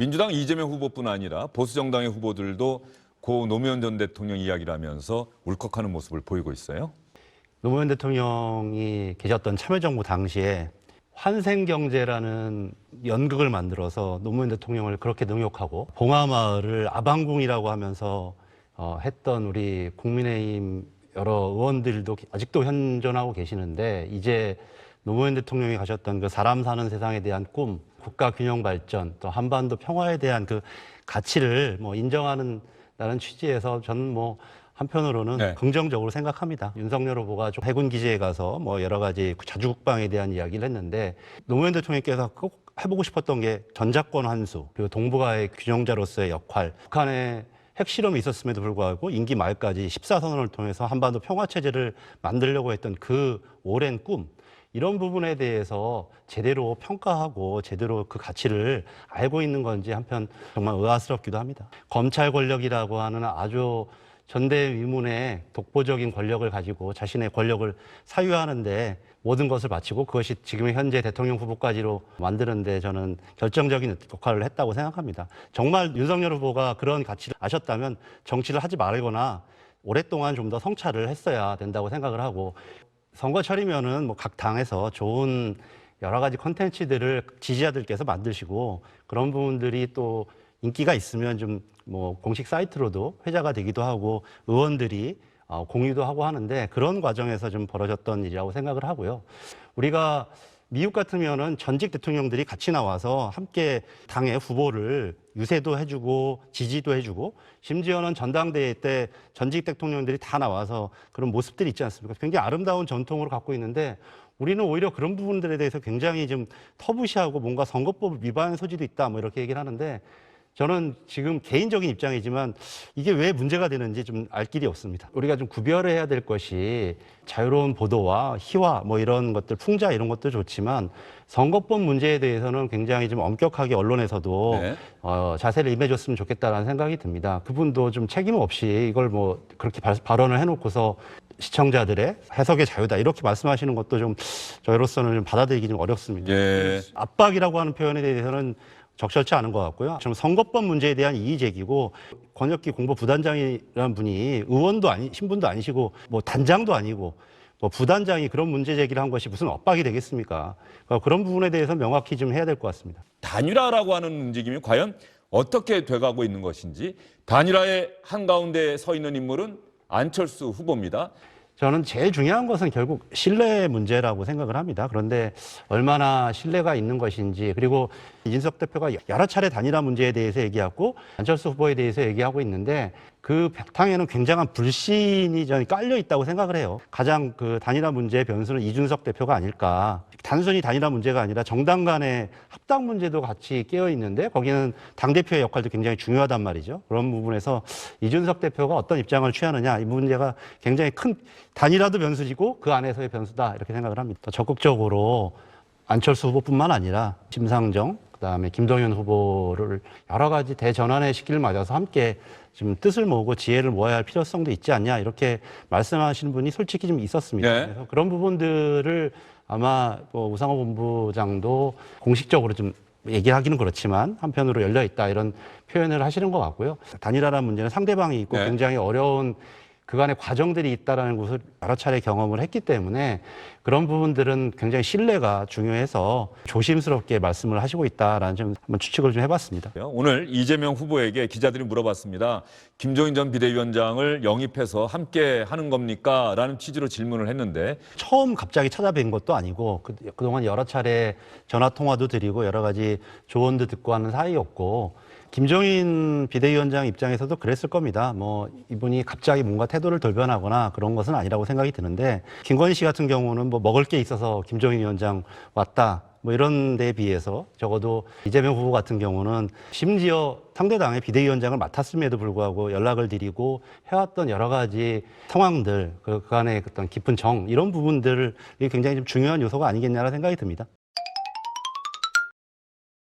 민주당 이재명 후보뿐 아니라 보수 정당의 후보들도 고 노무현 전 대통령 이야기를 하면서 울컥하는 모습을 보이고 있어요. 노무현 대통령이 계셨던 참여정부 당시에 환생경제라는 연극을 만들어서 노무현 대통령을 그렇게 능욕하고 봉하마을을 아방궁이라고 하면서 했던 우리 국민의힘 여러 의원들도 아직도 현존하고 계시는데, 이제 노무현 대통령이 가셨던 그 사람 사는 세상에 대한 꿈, 국가 균형 발전, 또 한반도 평화에 대한 그 가치를 인정하는 다는 취지에서 저는 한편으로는 긍정적으로 생각합니다. 윤석열 후보가 좀 해군 기지에 가서 여러 가지 자주국방에 대한 이야기를 했는데, 노무현 대통령께서 꼭 해보고 싶었던 게 전작권 환수, 그리고 동북아의 균형자로서의 역할, 북한의 핵실험이 있었음에도 불구하고 임기 말까지 14선언을 통해서 한반도 평화체제를 만들려고 했던 그 오랜 꿈, 이런 부분에 대해서 제대로 평가하고 제대로 그 가치를 알고 있는 건지 한편 정말 의아스럽기도 합니다. 검찰 권력이라고 하는 아주 전대미문의 독보적인 권력을 가지고 자신의 권력을 사유하는데 모든 것을 바치고 그것이 지금의 현재 대통령 후보까지로 만드는데 저는 결정적인 역할을 했다고 생각합니다. 정말 윤석열 후보가 그런 가치를 아셨다면 정치를 하지 말거나 오랫동안 좀 더 성찰을 했어야 된다고 생각을 하고, 선거철이면은 각 당에서 좋은 여러 가지 콘텐츠들을 지지자들께서 만드시고, 그런 부분들이 또 인기가 있으면 좀 공식 사이트로도 회자가 되기도 하고 의원들이 공유도 하고 하는데, 그런 과정에서 좀 벌어졌던 일이라고 생각을 하고요. 우리가 미국 같으면은 전직 대통령들이 같이 나와서 함께 당의 후보를 유세도 해주고 지지도 해주고, 심지어는 전당대회 때 전직 대통령들이 다 나와서 그런 모습들이 있지 않습니까? 굉장히 아름다운 전통으로 갖고 있는데, 우리는 오히려 그런 부분들에 대해서 굉장히 좀 터부시하고 뭔가 선거법 위반 소지도 있다 이렇게 얘기를 하는데, 저는 지금 개인적인 입장이지만 이게 왜 문제가 되는지 좀 알 길이 없습니다. 우리가 좀 구별을 해야 될 것이, 자유로운 보도와 희화 이런 것들, 풍자 이런 것도 좋지만 선거법 문제에 대해서는 굉장히 좀 엄격하게 언론에서도 자세를 임해줬으면 좋겠다라는 생각이 듭니다. 그분도 좀 책임 없이 이걸 그렇게 발언을 해놓고서 시청자들의 해석의 자유다 이렇게 말씀하시는 것도 좀 저희로서는 좀 받아들이기 좀 어렵습니다. 압박이라고 하는 표현에 대해서는 적절치 않은 것 같고요. 지금 선거법 문제에 대한 이의 제기고, 권혁기 공보부단장이라는 분이 의원도 신분도 아니시고 단장도 아니고 부단장이 그런 문제 제기를 한 것이 무슨 엇박이 되겠습니까? 그런 부분에 대해서 명확히 좀 해야 될 것 같습니다. 단일화라고 하는 움직임이 과연 어떻게 돼가고 있는 것인지, 단일화의 한가운데에 서 있는 인물은 안철수 후보입니다. 저는 제일 중요한 것은 결국 신뢰 문제라고 생각을 합니다. 그런데 얼마나 신뢰가 있는 것인지, 그리고 이준석 대표가 여러 차례 단일화 문제에 대해서 얘기하고 안철수 후보에 대해서 얘기하고 있는데, 그 바탕에는 굉장한 불신이 저는 깔려 있다고 생각을 해요. 가장 그 단일화 문제의 변수는 이준석 대표가 아닐까. 단순히 단일화 문제가 아니라 정당 간의 합당 문제도 같이 깨어 있는데, 거기는 당대표의 역할도 굉장히 중요하단 말이죠. 그런 부분에서 이준석 대표가 어떤 입장을 취하느냐, 이 문제가 굉장히 큰, 단일화도 변수이고 그 안에서의 변수다 이렇게 생각을 합니다. 더 적극적으로 안철수 후보뿐만 아니라 심상정, 그다음에 김동연 후보를 여러 가지 대전환의 시기를 맞아서 함께 좀 뜻을 모으고 지혜를 모아야 할 필요성도 있지 않냐 이렇게 말씀하시는 분이 솔직히 좀 있었습니다. 그래서 그런 부분들을 아마 우상호 본부장도 공식적으로 좀 얘기하기는 그렇지만 한편으로 열려 있다 이런 표현을 하시는 것 같고요. 단일화라는 문제는 상대방이 있고 굉장히 어려운 그간의 과정들이 있다는 것을 여러 차례 경험을 했기 때문에 그런 부분들은 굉장히 신뢰가 중요해서 조심스럽게 말씀을 하시고 있다라는 좀 한번 추측을 좀 해봤습니다. 오늘 이재명 후보에게 기자들이 물어봤습니다. 김종인 전 비대위원장을 영입해서 함께 하는 겁니까? 라는 취지로 질문을 했는데, 처음 갑자기 찾아뵌 것도 아니고 그동안 여러 차례 전화통화도 드리고 여러 가지 조언도 듣고 하는 사이였고, 김종인 비대위원장 입장에서도 그랬을 겁니다. 이분이 갑자기 뭔가 태도를 돌변하거나 그런 것은 아니라고 생각이 드는데, 김건희 씨 같은 경우는 먹을 게 있어서 김종인 위원장 왔다 이런 데에 비해서 적어도 이재명 후보 같은 경우는 심지어 상대당의 비대위원장을 맡았음에도 불구하고 연락을 드리고 해왔던 여러 가지 상황들, 그 안에 어떤 깊은 정, 이런 부분들이 굉장히 좀 중요한 요소가 아니겠냐라는 생각이 듭니다.